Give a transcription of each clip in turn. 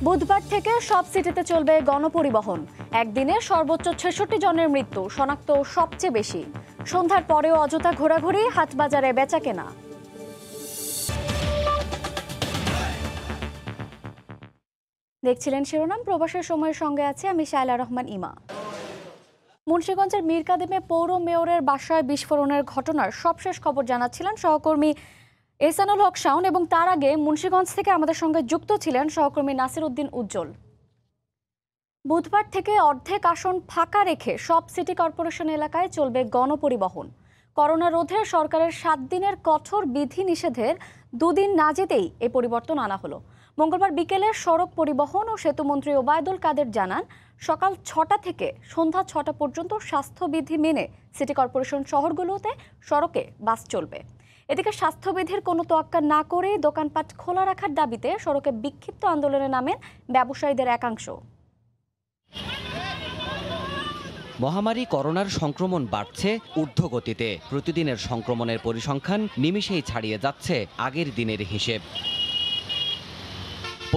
বুধবার থেকে সব সিটিতে চলবে গণপরিবহন। একদিনে সর্বোচ্চ ৬৬ জনের মৃত্যু শনাক্ত সবচেয়ে বেশি। সন্ধ্যার পরেও অযথা ঘোরাঘুরি, হাটবাজারে বেচাকেনা। দেখছিলেন শিরোনাম। প্রবাসের সময়ের সঙ্গে আছে আমি শায়লা রহমান ইমা। মুন্সিগঞ্জের মীরকাদিমে পৌর মেয়রের বাসায় বিস্ফোরণের ঘটনার সবশেষ খবর জানাচ্ছিলেন সহকর্মী এহসানুল হক শাওন, এবং তার আগে মুন্সিগঞ্জ থেকে আমাদের সঙ্গে যুক্ত ছিলেন সহকর্মী নাসির উদ্দিন উজ্জ্বল। বুধবার থেকে অর্ধেক আসন ফাঁকা রেখে সব সিটি কর্পোরেশন এলাকায় চলবে গণপরিবহন। করোনা রোধে সরকারের ৭ দিনের কঠোর বিধি নিষেধের ২ দিন না যেতেই এই পরিবর্তন আনা হলো। মঙ্গলবার বিকেলে সড়ক পরিবহন ও সেতুমন্ত্রী ওবায়দুল কাদের জানান, সকাল ৬টা থেকে সন্ধ্যা ৬টা পর্যন্ত স্বাস্থ্যবিধি মেনে সিটি কর্পোরেশন শহরগুলোতে সড়কে বাস চলবে। এদিকে স্বাস্থ্যবিধির কোনো তোয়াক্কা না করে দোকানপাট খোলা রাখার দাবিতে সড়কে বিক্ষিপ্ত আন্দোলনে নামেন ব্যবসায়ীদের একাংশ। মহামারী করোনার সংক্রমণ বাড়ছে ঊর্ধ্বগতিতে। প্রতিদিনের সংক্রমণের পরিসংখ্যান নিমেষেই ছাড়িয়ে যাচ্ছে আগের দিনের হিসেব।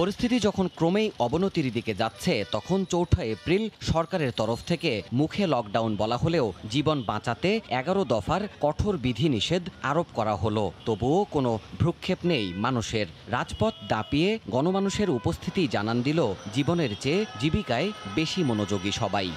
পরিস্থিতি যখন ক্রমেই অবনতির দিকে যাচ্ছে, তখন ৪ঠা এপ্রিল সরকারের তরফ থেকে মুখে লকডাউন বলা হলেও জীবন বাঁচাতে ১১ দফার কঠোর বিধিনিষেধ আরোপ করা হলো। তবুও কোনো ভ্রুক্ষেপ নেই মানুষের। রাজপথ দাপিয়ে গণমানুষের উপস্থিতি জানান দিল, জীবনের চেয়ে জীবিকায় বেশি মনোযোগী সবাই।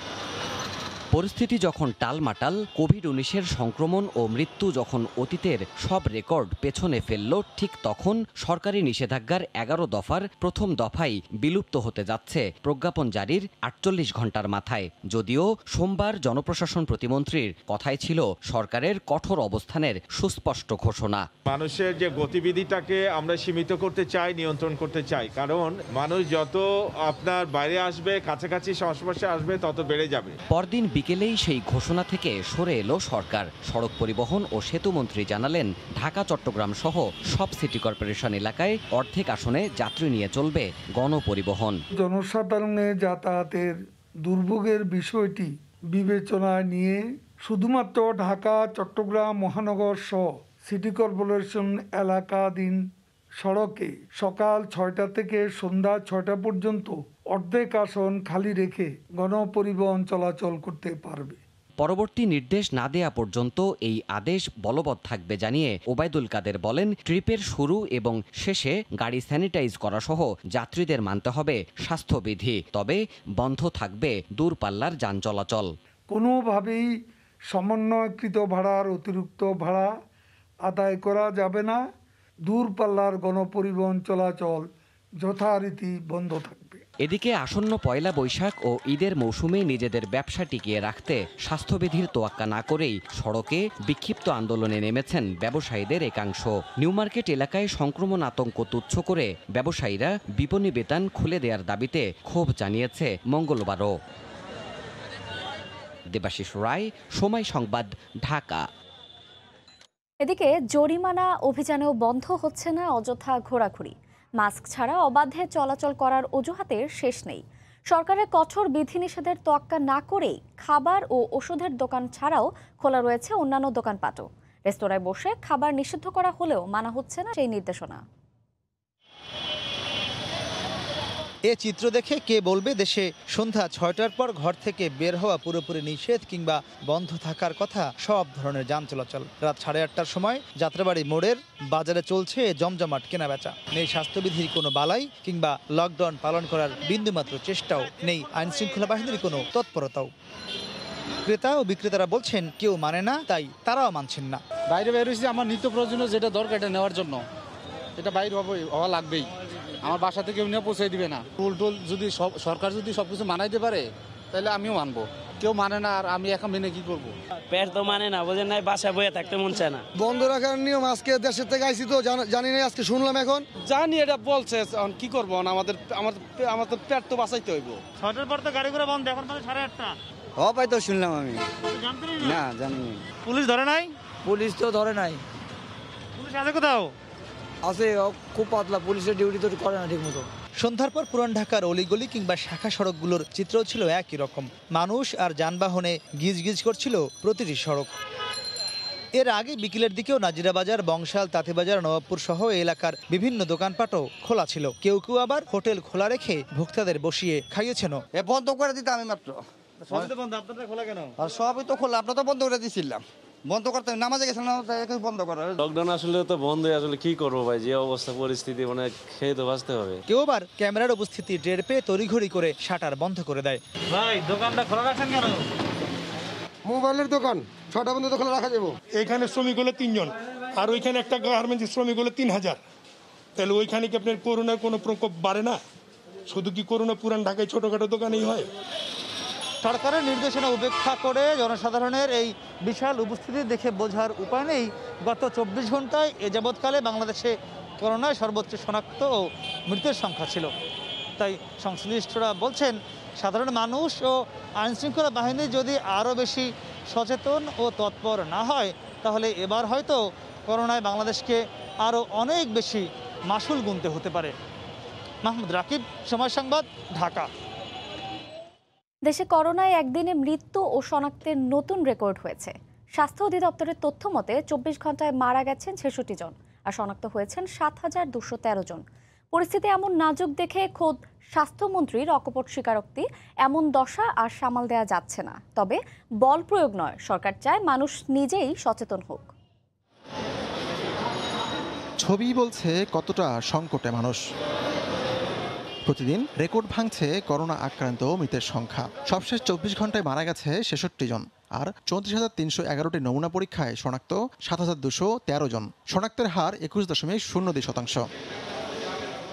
পরিস্থিতি যখন টালমাটাল, কোভিড-১৯-এর সংক্রমণ ও মৃত্যু যখন অতীতের সব রেকর্ড পেছনে ফেলল, ঠিক তখন সরকারি নিষেধাজ্ঞার ১১ দফার প্রথম দফাই বিলুপ্ত হতে যাচ্ছে প্রজ্ঞাপন জারির ৪৮ ঘণ্টার মাথায়। যদিও সোমবার জনপ্রশাসন প্রতিমন্ত্রীর কথাই ছিল সরকারের কঠোর অবস্থানের সুস্পষ্ট ঘোষণা। মানুষের যে গতিবিধিটাকে আমরা সীমিত করতে চাই, নিয়ন্ত্রণ করতে চাই, কারণ মানুষ যত আপনার বাইরে আসবে, কাছাকাছি সংস্পর্শে আসবে, তত বেড়ে যাবে। পরদিন বিকেলেই সেই ঘোষণা থেকে সরে এলো সরকার। সড়ক পরিবহন ও সেতুমন্ত্রী জানালেন, ঢাকা চট্টগ্রাম সহ সব সিটি কর্পোরেশন এলাকায় অর্ধেক আসনে যাত্রী নিয়ে চলবে গণপরিবহন। জনসাধারণের যাতায়াতের দুর্ভোগের বিষয়টি বিবেচনায় নিয়ে শুধুমাত্র ঢাকা চট্টগ্রাম মহানগর সহ সিটি কর্পোরেশন এলাকাধীন সড়কে সকাল ৬টা থেকে সন্ধ্যা ৬টা পর্যন্ত অর্ধেক আসন খালি রেখে গণপরিবহন চলাচল করতে পারবে। পরবর্তী নির্দেশ না দেয়া পর্যন্ত এই আদেশ বলবৎ থাকবে জানিয়ে ওবায়দুল কাদের বলেন, ট্রিপের শুরু এবং শেষে গাড়ি স্যানিটাইজ করা সহ যাত্রীদের মানতে হবে স্বাস্থ্যবিধি। তবে বন্ধ থাকবে দূরপাল্লার যান চলাচল। কোনোভাবেই সমন্বয়কৃত ভাড়ার অতিরিক্ত ভাড়া আদায় করা যাবে না। দূরপাল্লার গণপরিবহন চলাচল যথারীতি বন্ধ থাকবে। এদিকে আসন্ন পয়লা বৈশাখ ও ঈদের মৌসুমে নিজেদের ব্যবসা টিকিয়ে রাখতে স্বাস্থ্যবিধির তোয়াক্কা না করেই সড়কে বিক্ষিপ্ত আন্দোলনে নেমেছেন ব্যবসায়ীদের একাংশ। নিউ মার্কেট এলাকায় সংক্রমণ আতঙ্ক তুচ্ছ করে ব্যবসায়ীরা বিপণী বেতান খুলে দেওয়ার দাবিতে ক্ষোভ জানিয়েছে মঙ্গলবারও। দেবাশিস রায়, সময় সংবাদ, ঢাকা। এদিকে জরিমানা অভিযানেও বন্ধ হচ্ছে না অযথা ঘোরাঘুরি। মাস্ক ছাড়া অবাধে চলাচল করার অজুহাতের শেষ নেই। সরকারের কঠোর বিধিনিষেধের তোয়াক্কা না করেই খাবার ও ওষুধের দোকান ছাড়াও খোলা রয়েছে অন্যান্য দোকানপাটও। রেস্তোরাঁয় বসে খাবার নিষিদ্ধ করা হলেও মানা হচ্ছে না সেই নির্দেশনা। এ চিত্র দেখে কে বলবে দেশে সন্ধ্যা ৬টার পর ঘর থেকে বের হওয়া পুরোপুরি নিষেধ কিংবা বন্ধ থাকার কথা সব ধরনের যান চলাচল। রাত ৮:৩০টার সময় যাত্রাবাড়ি মোড়ের বাজারে চলছে জমজমাট কেনাবেচা। নেই স্বাস্থ্যবিধির কোনো বালাই কিংবা লকডাউন পালন করার বিন্দুমাত্র চেষ্টাও নেই, আইন শৃঙ্খলা বাহিনীর কোনো তৎপরতাও। ক্রেতা ও বিক্রেতারা বলছেন কেউ মানে না, তাই তারাও মানছেন না। বাইরে বের হয়েছি আমার নিত্য প্রয়োজনীয় যেটা দরকার এটা নেওয়ার জন্য, এটা বাইরে হওয়া লাগবেই। আমার বাসা থেকে নিয়ে পৌঁছে দিবে না। টুল যদি সরকার যদি সবকিছু মানাইতে পারে তাহলে আমিও মানবো। কেউ মানে না, আর আমি এখন মেনে কি করবো? পেট তো মানে না, বোঝেন নাই, বাসায় বয়ে থাকতে মন চায় না। বন্ধ রাখার নিয়ম আজকে দেশের থেকে আইসি তো জানি না, আজকে শুনলাম। এখন জানি এটা বলছে, কি করবো? আমার তো পেট তো বাঁচাইতে হইব। ৬টার পর তো গাড়ি ঘোড়া বন্ধ, এখন তো 8:30। পাই তো শুনলাম আমি, না জানি। পুলিশ ধরে নাই? পুলিশ তো ধরে নাই। পুলিশ আছে কোথাও? আছে, খুব পাতলা, পুলিশের ডিউটি তো করে না ঠিক মতো। সন্ধ্যার পর পুরান ঢাকার অলিগলি কিংবা শাখা সড়কগুলোর চিত্রও ছিল একই রকম। মানুষ আর যানবাহনে গিজ গিজ করছিল প্রতিটি সড়ক। এর আগে বিকেলের দিকেও নাজিরা বাজার, বংশাল, তাঁতিবাজার, নবাবপুর সহ এলাকার বিভিন্ন দোকানপাটও খোলা ছিল। কেউ কেউ আবার হোটেল খোলা রেখে ভোক্তাদের বসিয়ে খাইয়েছেনও। বন্ধ করে দিতে আমি মাত্র সবই তো বন্ধ, আপনাদের খোলা কেন? আর সবই তো খোলা, আপনার তো বন্ধ করে দিয়েছিলাম। বন্ধ করতে নামাজে গেছিলাম, বন্ধ করা। লকডাউন আসলে তো বন্ধই, আসলে কি করবো ভাই, যে অবস্থা পরিস্থিতি, মানে খেয়ে তো বাঁচতে হবে। কেউ আবার ক্যামেরার উপস্থিতি টের পেয়ে তড়িঘড়ি করে শাটার বন্ধ করে দেয়। ভাই দোকানটা খোলা রাখছেন কেন? মোবাইলের দোকান 6টা পর্যন্ত খোলা রাখা যাবো। এখানে শ্রমিক হলো 3 জন, আর ওইখানে একটা গার্মেন্টস শ্রমিক হলো 3000। তাহলে ওইখানে কি আপনার করোনার কোনো প্রকোপ বাড়ে না? শুধু কি করোনা পুরান ঢাকায় ছোটখাটো দোকানেই হয়? সরকারের নির্দেশনা উপেক্ষা করে জনসাধারণের এই বিশাল উপস্থিতি দেখে বোঝার উপায় নেই গত 24 ঘন্টায় এ যাবৎকালে বাংলাদেশে করোনায় সর্বোচ্চ শনাক্ত ও মৃতের সংখ্যা ছিল। তাই সংশ্লিষ্টরা বলছেন, সাধারণ মানুষ ও আইনশৃঙ্খলা বাহিনী যদি আরও বেশি সচেতন ও তৎপর না হয়, তাহলে এবার হয়তো করোনায় বাংলাদেশকে আরও অনেক বেশি মাসুল গুনতে হতে পারে। মাহমুদ রাকিব, সময় সংবাদ, ঢাকা। দেশে করোনায় একদিনে মৃত্যু ও শনাক্তের নতুন রেকর্ড হয়েছে। স্বাস্থ্য অধিদপ্তরের তথ্য মতে 24 ঘন্টায় মারা গেছেন 66 জন আর শনাক্ত হয়েছেন 7213 জন। পরিস্থিতি এমন নাজুক দেখে খোদ স্বাস্থ্যমন্ত্রীর অকপট স্বীকারোক্তি, এমন দশা আর সামাল দেওয়া যাচ্ছে না। তবে বল প্রয়োগ নয়, সরকার চায় মানুষ নিজেই সচেতন হোক। ছবি বলছে কতটা সংকটে মানুষ। প্রতিদিন রেকর্ড ভাঙছে করোনা আক্রান্ত মৃতের সংখ্যা। সবশেষ 24 ঘন্টায় মারা গেছে 66 জন আর 34,311টি নমুনা পরীক্ষায় শনাক্ত 7,213 জন। শনাক্তের হার 21.02%।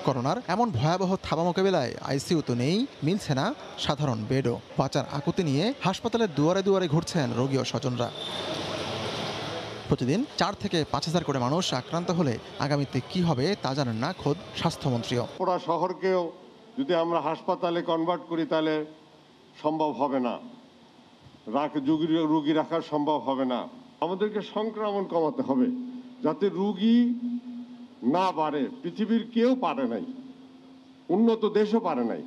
করোনার এমন ভয়াবহ থাবা মোকাবেলায় আইসিইউ তো নেই, মিলছে না সাধারণ বেডও। বাঁচার আকুতি নিয়ে হাসপাতালের দুয়ারে দুয়ারে ঘুরছেন রোগী ও স্বজনরা। প্রতিদিন 4 থেকে 5,000 করে মানুষ আক্রান্ত হলে আগামীতে কি হবে তা জানেন না খোদ স্বাস্থ্যমন্ত্রীও। পুরো শহরকেও যদি আমরা হাসপাতালে কনভার্ট করি তাহলে সম্ভব হবে না, রুগী রাখা সম্ভব হবে না। আমাদেরকে সংক্রমণ কমাতে হবে যাতে রুগী না বাড়ে। পৃথিবীর কেউ পারে নাই, উন্নত দেশও পারে নাই।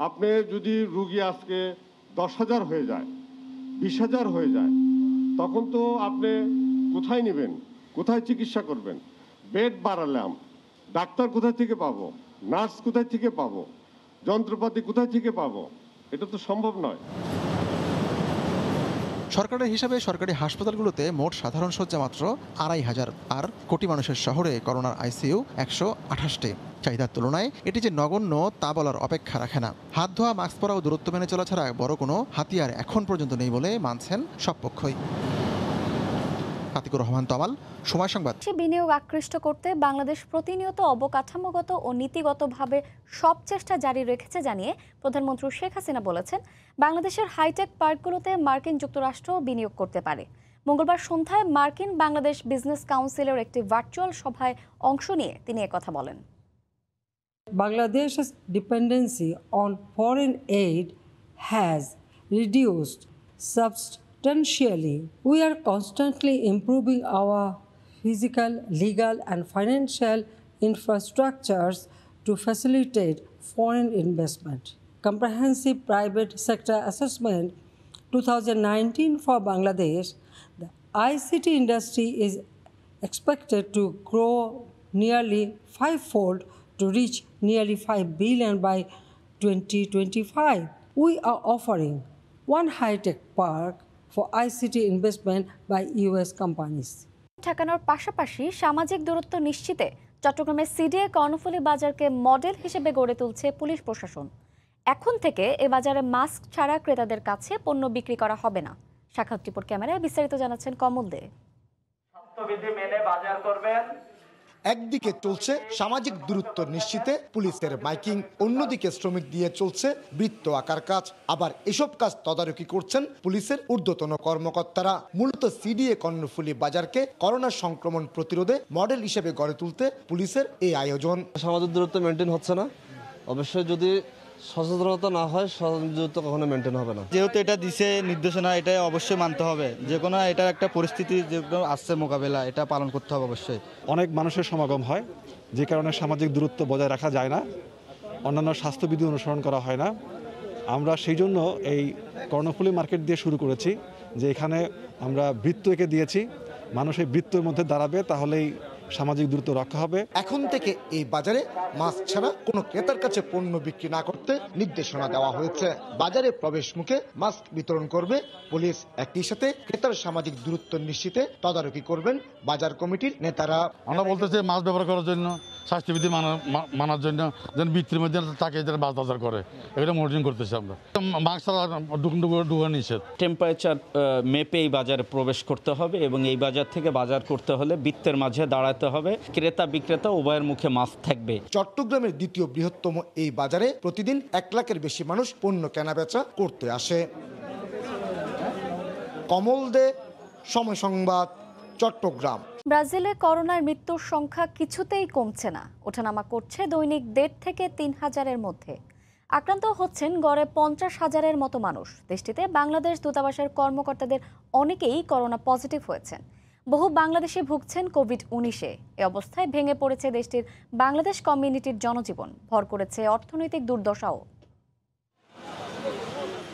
আপনি যদি রুগী আজকে 10,000 হয়ে যায়, 20,000 হয়ে যায়, তখন তো আপনি কোথায় নেবেন, কোথায় চিকিৎসা করবেন? বেড বাড়ালাম, ডাক্তার কোথায় থেকে পাবো, নার্স কোথায় থেকে পাবো, যন্ত্রপাতি কোথায় থেকে পাবো? এটা তো সম্ভব নয়। সরকারের হিসাবে সরকারি হাসপাতালগুলোতে মোট সাধারণ শয্যা মাত্র 2,500 আর কোটি মানুষের শহরে করোনার আইসিইউ 128টি। চাহিদার তুলনায় এটি যে নগণ্য তা বলার অপেক্ষা রাখে না। হাত ধোয়া, মাস্ক পরা ও দূরত্ব মেনে চলা ছাড়া বড় কোনো হাতিয়ার এখন পর্যন্ত নেই বলে মানছেন সব পক্ষই। আতিকুর রহমান তমাল, সময় সংবাদ। বিনিয়োগ আকৃষ্ট করতে বাংলাদেশ প্রতিনিয়ত অবকাঠামোগত ও নীতিগতভাবে সব চেষ্টা জারি রেখেছে জানিয়ে প্রধানমন্ত্রী শেখ হাসিনা বলেছেন, বাংলাদেশের হাইটেক পার্কগুলোতে মার্কিন যুক্তরাষ্ট্র বিনিয়োগ করতে পারে। মঙ্গলবার সন্ধ্যায় মার্কিন বাংলাদেশ বিজনেস কাউন্সিলের একটি ভার্চুয়াল সভায় অংশ নিয়ে তিনি একথা বলেন। Bangladesh's dependency on foreign aid has reduced substantially. We are constantly improving our physical, legal, and financial infrastructures to facilitate foreign investment. Comprehensive Private Sector Assessment 2019 for Bangladesh, the ICT industry is expected to grow nearly fivefold to reach nearly 5 billion by 2025. We are offering one high-tech park for ICT investment by US companies. ঠেকানোর পাশাপাশি সামাজিক দূরত্ব নিশ্চিতে চট্টগ্রামের CDA Karnaphuli বাজারকে model হিসেবে গড়ে তুলছে police প্রশাসন। এখন থেকে এ বাজারে মাস্ক ছাড়া ক্রেতাদের কাছে পণ্য বিক্রি করা হবে না। সাক্ষাৎ রিপোর্ট ক্যামেরায় বিস্তারিত জানাচ্ছেন কমল দে। স্বাস্থ্যবিধি মেনে বাজার করবেন। একদিকে চলছে সামাজিক দূরত্ব নিশ্চিতে পুলিশের মাইকিং, অন্যদিকে শ্রমিক দিয়ে চলছে বৃত্ত আঁকার কাজ। আবার এসব কাজ তদারকি করছেন পুলিশের ঊর্ধ্বতন কর্মকর্তারা। মূলত সিডিএ কর্ণফুলী বাজারকে করোনা সংক্রমণ প্রতিরোধে মডেল হিসেবে গড়ে তুলতে পুলিশের এই আয়োজন। সামাজিক দূরত্ব মেনটেন হচ্ছে না, অবশ্যই যদি সচেতনতা না হয় দূরত্ব কখনো মেনটেন হবে না। যেহেতু এটা দিছে নির্দেশনা, এটা অবশ্যই মানতে হবে। যে কোনো এটা একটা পরিস্থিতি যেগুলো আসছে মোকাবেলা, এটা পালন করতে হবে অবশ্যই। অনেক মানুষের সমাগম হয়, যে কারণে সামাজিক দূরত্ব বজায় রাখা যায় না, অন্যান্য স্বাস্থ্যবিধি অনুসরণ করা হয় না। আমরা সেই জন্য এই কর্ণফুলী মার্কেট দিয়ে শুরু করেছি, যে এখানে আমরা বৃত্ত এঁকে দিয়েছি মানুষ এই বৃত্তের মধ্যে দাঁড়াবে, তাহলেই সামাজিক দূরত্ব রক্ষা হবে। এখন থেকে এই বাজারে মাস্ক ছাড়া কোনো ক্রেতার কাছে পণ্য বিক্রি না করতে নির্দেশনা দেওয়া হয়েছে। বাজারে প্রবেশ মুখে মাস্ক বিতরণ করবে পুলিশ। একই সাথে ক্রেতার সামাজিক দূরত্ব নিশ্চিতে তদারকি করবেন বাজার কমিটির নেতারা। আমরা বলতে চাই মাস্ক ব্যবহার করার জন্য, স্বাস্থ্যবিধি মানার জন্য, যেন বৃত্তির মধ্যে তাকে যারা বাজার করে এগুলো মনিটরিং করতেছি আমরা। মাস্ক ছাড়া ঢুকা নিষেধ। টেম্পারেচার মেপে এই বাজারে প্রবেশ করতে হবে এবং এই বাজার থেকে বাজার করতে হলে বৃত্তের মাঝে দাঁড়াতে হবে। ক্রেতা বিক্রেতা উভয়ের মুখে মাস্ক থাকবে। চট্টগ্রামের দ্বিতীয় বৃহত্তম এই বাজারে প্রতিদিন 1 লাখের বেশি মানুষ পণ্য কেনাবেচা করতে আসে। কমল দে, সময় সংবাদ, চট্টগ্রাম। ব্রাজিলে করোনার মৃত্যুর সংখ্যা কিছুতেই কমছে না, ওঠানামা করছে দৈনিক 1.5 থেকে 3,000-এর মধ্যে। আক্রান্ত হচ্ছেন গড়ে 50,000-এর মতো মানুষ। দেশটিতে বাংলাদেশ দূতাবাসের কর্মকর্তাদের অনেকেই করোনা পজিটিভ হয়েছেন। বহু বাংলাদেশি ভুগছেন কোভিড-19-এ। এ অবস্থায় ভেঙে পড়েছে দেশটির বাংলাদেশ কমিউনিটির জনজীবন, ভর করেছে অর্থনৈতিক দুর্দশাও।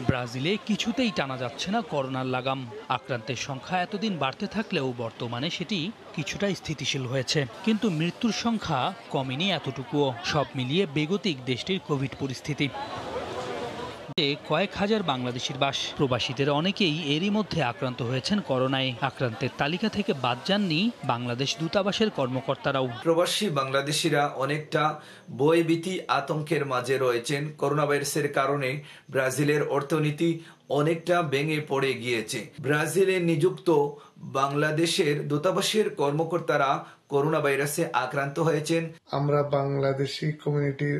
ব্রাজিলে কিছুতেই টানা যাচ্ছে না করোনার লাগাম। আক্রান্তের সংখ্যা এতদিন বাড়তে থাকলেও বর্তমানে সেটি কিছুটা স্থিতিশীল হয়েছে, কিন্তু মৃত্যুর সংখ্যা কমেনি এতটুকুও। সব মিলিয়ে বেগতিক দেশটির কোভিড পরিস্থিতি। কয়েক হাজার বাংলাদেশির বাস। প্রবাসীদের অনেকেই এরই মধ্যে আক্রান্ত হয়েছেন করোনায়। আক্রান্তের তালিকা থেকে বাদ যাননি বাংলাদেশ দূতাবাসের কর্মকর্তারাও। প্রবাসী বাংলাদেশিরা অনেকটা ভয়ভীতি আতঙ্কের মাঝে রয়েছেন। করোনা ভাইরাসের কারণে ব্রাজিলের অর্থনীতি অনেকটা ভেঙে পড়ে গিয়েছে। ব্রাজিলে নিযুক্ত বাংলাদেশের দূতাবাসের কর্মকর্তারা করোনা ভাইরাসে আক্রান্ত হয়েছেন। আমরা বাংলাদেশি কমিউনিটির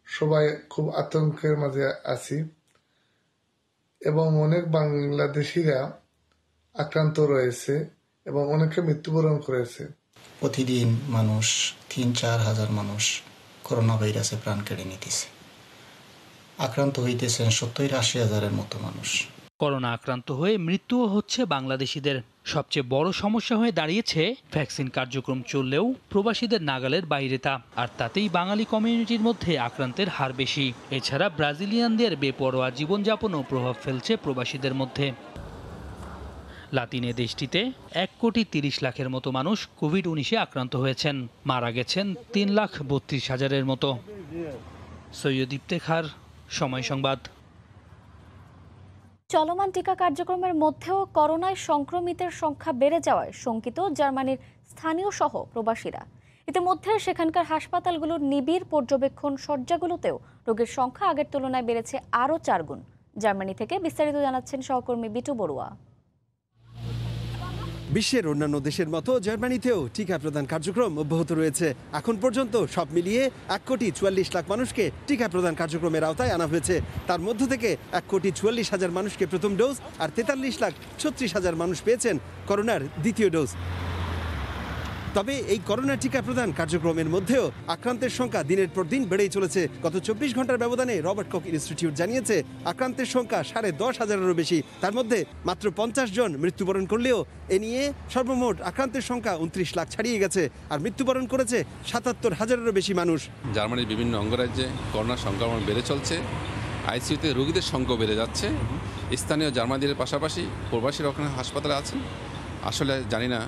সবাই খুব আতঙ্কের মাঝে আছি এবং অনেক বাংলাদেশিরা আক্রান্ত রয়েছে এবং অনেকে মৃত্যুবরণ করেছে। প্রতিদিন মানুষ 3-4 হাজার মানুষ করোনা ভাইরাসে প্রাণ কেড়ে নিতেছে। আক্রান্ত হইতেছেন 70-80 হাজারের মতো মানুষ। করোনা আক্রান্ত হয়ে মৃত্যুও হচ্ছে বাংলাদেশিদের। সবচেয়ে বড় সমস্যা হয়ে দাঁড়িয়েছে ভ্যাকসিন কার্যক্রম চললেও প্রবাসীদের নাগালের বাইরে তা, আর তাতেই বাঙালি কমিউনিটির মধ্যে আক্রান্তের হার বেশি। এছাড়া ব্রাজিলিয়ানদের বেপরোয়া জীবনযাপনও প্রভাব ফেলছে প্রবাসীদের মধ্যে। লাতিনে দেশটিতে 1,30,00,000-এর মতো মানুষ কোভিড-19-এ আক্রান্ত হয়েছেন। মারা গেছেন 3,32,000-এর মতো। সৈয়দ ইফতেখার, সময় সংবাদ। চলমান টিকা কার্যক্রমের মধ্যেও করোনায় সংক্রমিতের সংখ্যা বেড়ে যাওয়ায় শঙ্কিত জার্মানির স্থানীয় সহ প্রবাসীরা। ইতিমধ্যে সেখানকার হাসপাতালগুলোর নিবিড় পর্যবেক্ষণ শয্যাগুলোতেও রোগীর সংখ্যা আগের তুলনায় বেড়েছে আরও 4 গুণ। জার্মানি থেকে বিস্তারিত জানাচ্ছেন সহকর্মী বিটু বড়ুয়া। বিশ্বের অন্যান্য দেশের মতো জার্মানিতেও টিকা প্রদান কার্যক্রম অব্যাহত রয়েছে। এখন পর্যন্ত সব মিলিয়ে 1,44,00,000 মানুষকে টিকা প্রদান কার্যক্রমের আওতায় আনা হয়েছে। তার মধ্য থেকে 1,44,000 মানুষকে প্রথম ডোজ আর 43,36,000 মানুষ পেয়েছেন করোনার দ্বিতীয় ডোজ। তবে এই করোনা টিকা প্রদান কার্যক্রমের মধ্যেও আক্রান্তের সংখ্যা দিনের পর দিন বেড়েই চলেছে। গত 24 ঘন্টার ব্যবধানে রবার্ট কখ ইনস্টিটিউট জানিয়েছে আক্রান্তের সংখ্যা 10,500-এরও বেশি। তার মধ্যে মাত্র 50 জন মৃত্যুবরণ করলেও এ নিয়ে সর্বমোট আক্রান্তের সংখ্যা 29 লাখ ছাড়িয়ে গেছে, আর মৃত্যুবরণ করেছে 77,000-এরও বেশি মানুষ। জার্মানির বিভিন্ন অঙ্গরাজ্যে করোনা সংক্রমণ বেড়ে চলছে। আইসিইউতে রোগীদের সংখ্যা বেড়ে যাচ্ছে। স্থানীয় জার্মানিদের পাশাপাশি প্রবাসীরা ওখানে হাসপাতালে আছেন। আসলে জানি না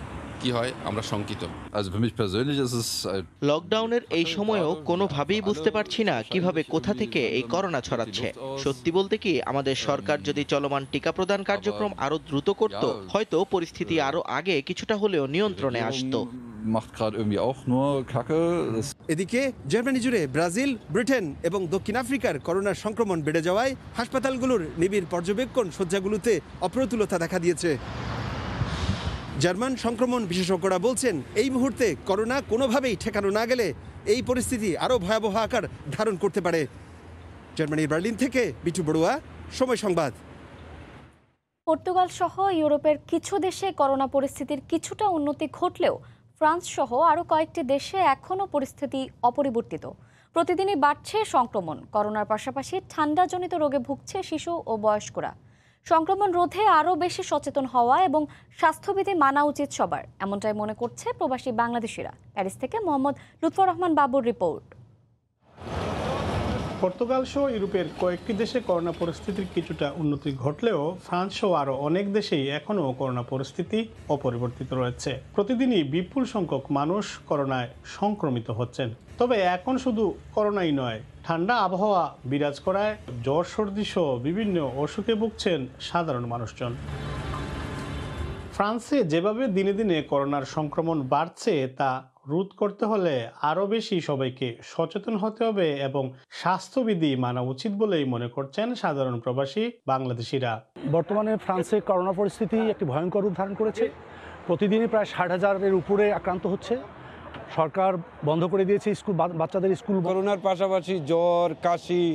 কি হয়, আমরা শঙ্কিত। লকডাউনের এই সময়েও কোনোভাবেই বুঝতে পারছি না কিভাবে কোথা থেকে এই করোনা ছড়াচ্ছে। সত্যি বলতে কি, আমাদের সরকার যদি চলমান টিকা প্রদান কার্যক্রম আরো দ্রুত করত, হয়তো পরিস্থিতি আরো আগে কিছুটা হলেও নিয়ন্ত্রণে আসতো। এদিকে জার্মানি জুড়ে ব্রাজিল, ব্রিটেন এবং দক্ষিণ আফ্রিকার করোনার সংক্রমণ বেড়ে যাওয়ায় হাসপাতালগুলোর নিবিড় পর্যবেক্ষণ শয্যাগুলোতে অপ্রতুলতা দেখা দিয়েছে। জার্মান সংক্রমণ বিশেষজ্ঞরা বলছেন এই মুহূর্তে করোনা কোনোভাবেই ঠেকানো না গেলে এই পরিস্থিতি আরও ভয়াবহ আকার ধারণ করতে পারে। জার্মানির বার্লিন থেকে বিটু বড়ুয়া, সময় সংবাদ। পর্তুগাল সহ ইউরোপের কিছু দেশে করোনা পরিস্থিতির কিছুটা উন্নতি ঘটলেও ফ্রান্স সহ আরও কয়েকটি দেশে এখনও পরিস্থিতি অপরিবর্তিত। প্রতিদিনই বাড়ছে সংক্রমণ। করোনার পাশাপাশি ঠান্ডাজনিত রোগে ভুগছে শিশু ও বয়স্করা। সংক্রমণ রোধে আরও বেশি সচেতন হওয়া এবং স্বাস্থ্যবিধি মানা উচিত সবার, এমনটাই মনে করছে প্রবাসী বাংলাদেশিরা। প্যারিস থেকে মোহাম্মদ লুৎফর রহমান বাবুর রিপোর্ট। পর্তুগাল সহ ইউরোপের কয়েকটি দেশে করোনা পরিস্থিতির কিছুটা উন্নতি ঘটলেও ফ্রান্স সহ আরও অনেক দেশেই এখনও করোনা পরিস্থিতি অপরিবর্তিত রয়েছে। প্রতিদিনই বিপুল সংখ্যক মানুষ করোনায় সংক্রমিত হচ্ছেন। তবে এখন শুধু করোনাই নয়, ঠান্ডা আবহাওয়া বিরাজ করায় জ্বর সর্দি সহ বিভিন্ন অসুখে ভুগছেন সাধারণ মানুষজন। ফ্রান্সে যেভাবে দিনে দিনে করোনার সংক্রমণ বাড়ছে তা রোধ করতে হলে আরও বেশি সবাইকে সচেতন হতে হবে এবং স্বাস্থ্যবিধি মানা উচিত বলেই মনে করছেন সাধারণ প্রবাসী বাংলাদেশিরা। বর্তমানে ফ্রান্সে করোনা পরিস্থিতি একটি ভয়ঙ্কর রূপ ধারণ করেছে। প্রতিদিনই প্রায় 60,000-এর উপরে আক্রান্ত হচ্ছে। সরকার বন্ধ করে দিয়েছে স্কুল, বাচ্চাদের স্কুল। করোনার পাশাপাশি জ্বর, কাশি,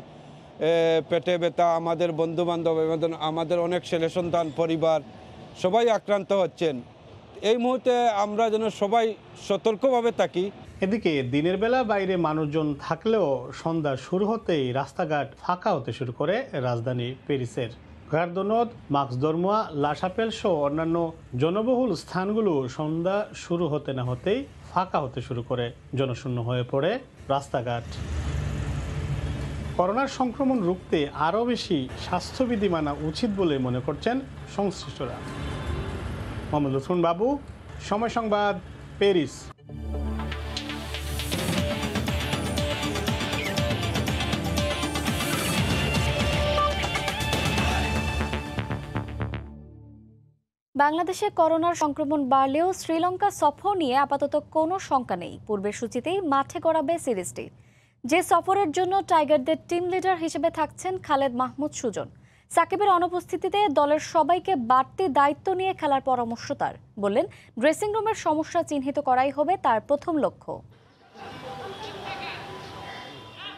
পেটে ব্যথা, আমাদের বন্ধুবান্ধব, আমাদের অনেক ছেলে সন্তান, পরিবার সবাই আক্রান্ত হচ্ছেন। এই মুহূর্তে আমরা যেন সবাই সতর্কভাবে থাকি। এদিকে দিনের বেলা বাইরে মানুষজন থাকলেও সন্ধ্যা শুরু হতেই রাস্তাঘাট ফাঁকা হতে শুরু করে রাজধানী প্যারিসের। গার দু নর্দ, মার্কস দরমোয়া, লা শাপেল সহ অন্যান্য জনবহুল স্থানগুলো সন্ধ্যা শুরু হতে না হতেই ফাঁকা হতে শুরু করে, জনশূন্য হয়ে পড়ে রাস্তাঘাট। করোনার সংক্রমণ রুখতে আরও বেশি স্বাস্থ্যবিধি মানা উচিত বলে মনে করছেন সংশ্লিষ্টরা। মোহাম্মদ লুৎফুন বাবু, সময় সংবাদ, প্যারিস। বাংলাদেশে করোনার সংক্রমণ বাড়লেও শ্রীলঙ্কা সফর নিয়ে আপাতত কোনো শঙ্কা নেই। পূর্বের সূচিতেই মাঠে গড়াবে সিরিজটি, যে সফরের জন্য টাইগারদের টিম লিডার হিসেবে থাকছেন খালেদ মাহমুদ সুজন। সাকিবের অনুপস্থিতিতে দলের সবাইকে বাড়তি দায়িত্ব নিয়ে খেলার পরামর্শ তার। বললেন, ড্রেসিং রুমের সমস্যা চিহ্নিত করাই হবে তার প্রথম লক্ষ্য।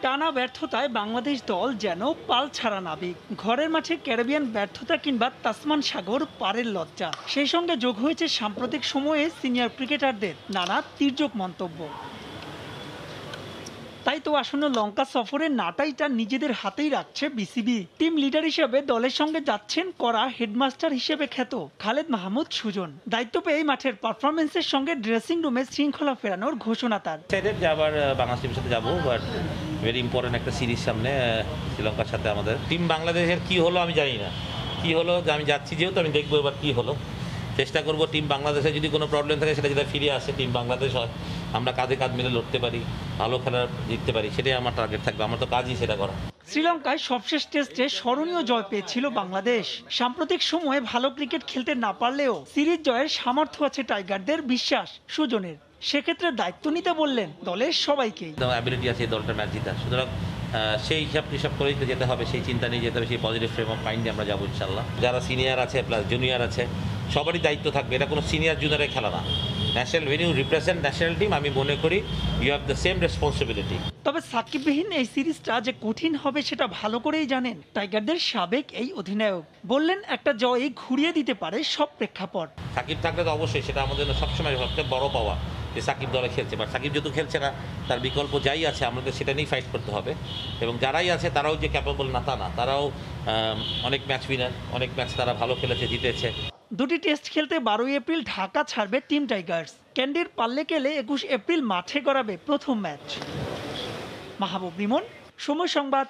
টানা ব্যর্থতায় বাংলাদেশ দল যেন পাল ছাড়া নাবিক। ঘরের মাঠে ক্যারিবিয়ান ব্যর্থতা কিংবা তাসমান সাগর পারের লজ্জা, সেই সঙ্গে যোগ হয়েছে সাম্প্রতিক সময়ে সিনিয়র ক্রিকেটারদের নানা তির্যক মন্তব্য। তাই তো আসন্ন লঙ্কা সফরের নাটাইটা নিজেদের হাতেই রাখছে বিসিবি। টিম লিডার হিসেবে দলের সঙ্গে যাচ্ছেন করা হেডমাস্টার হিসেবে খ্যাত খালেদ মাহমুদ সুজন। দায়িত্ব পেয়ে মাঠের পারফরমেন্সের সঙ্গে ড্রেসিং রুমে শৃঙ্খলা ফেরানোর ঘোষণা তার। আবার বাংলাদেশ টিমের সাথে যাবো, বাট ভেরি ইম্পর্টেন্ট একটা সিরিজ সামনে শ্রীলঙ্কার সাথে আমাদের। টিম বাংলাদেশের কি হলো আমি জানি না, কি হলো আমি যাচ্ছি যেহেতু আমি দেখবো এবার কি হলো। চেষ্টা করব টিম বাংলাদেশে যদি কোনো প্রবলেম থাকে সেটা যেটা ফিরে আসে টিম বাংলাদেশ হয়, আমরা কাঁধে কাঁধ মিলে লড়তে পারি, ভালো খেলা জিততে পারি, সেটাই আমার টার্গেট থাকবে। আমার তো কাজই সেটা করা। শ্রীলঙ্কায় সবশেষ টেস্টে স্মরণীয় জয় পেয়েছিল বাংলাদেশ। সাম্প্রতিক সময়ে ভালো ক্রিকেট খেলতে না পারলেও সিরিজ জয়ের সামর্থ্য আছে টাইগারদের, বিশ্বাস সুজনের। সেক্ষেত্রে দায়িত্ব নিতে বললেন দলের সবাইকে। অ্যাবিলিটি আছে এই দলটা ম্যাচ জিতা, সুতরাং সেই হিসাব করেই তো যেতে হবে, সেই চিন্তা নিয়ে যেতে হবে, সেই পজিটিভ ফ্রেম অফ মাইন্ডে আমরা যাবো ইনশাল্লাহ। যারা সিনিয়র আছে প্লাস জুনিয়র আছে সবারই দায়িত্ব থাকবে, এটা কোনো সিনিয়র জুনিয়রের খেলা না। National when you represent national team, আমি মনে করি you have the same responsibility. তবে সাকিববিহীন এই সিরিজটা যে কঠিন হবে সেটা ভালো করেই জানেন টাইগারদের সাবেক এই অধিনায়ক। বললেন, একটা জয়ই ঘুরিয়ে দিতে পারে সব প্রেক্ষাপট। সাকিব থাকলে তো অবশ্যই সেটা আমাদের সবসময় সবচেয়ে বড় পাওয়া যে সাকিব দলে খেলছে, বাট সাকিব যেহেতু খেলছে না তার বিকল্প যাই আছে আমাদের সেটা নিয়েই ফাইট করতে হবে। এবং যারাই আছে তারাও যে ক্যাপেবল না তা না, তারাও অনেক ম্যাচ উইনার, অনেক ম্যাচ তারা ভালো খেলেছে, জিতেছে। দুটি টেস্ট খেলতে 12 এপ্রিল ঢাকা ছাড়বে টিম টাইগার্স। ক্যান্ডির পাল্লে গেলে 21 এপ্রিল মাঠে গড়াবে প্রথম ম্যাচ। মাহবুব রিমন, সময় সংবাদ।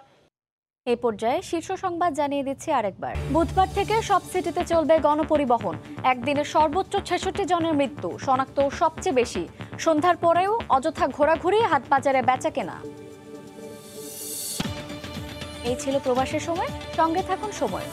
এই পর্যায়ে শীর্ষ সংবাদ জানিয়ে দিচ্ছি আরেকবার। বুধবার থেকে সব সিটিতে চলবে গণপরিবহন। একদিনে সর্বোচ্চ 66 জনের মৃত্যু, শনাক্ত সবচেয়ে বেশি। সন্ধ্যার পরেও অযথা ঘোরাঘুরি, হাটবাজারে বেচা কেনা। এই ছিল প্রবাসের সময়, সঙ্গে থাকুন সময়।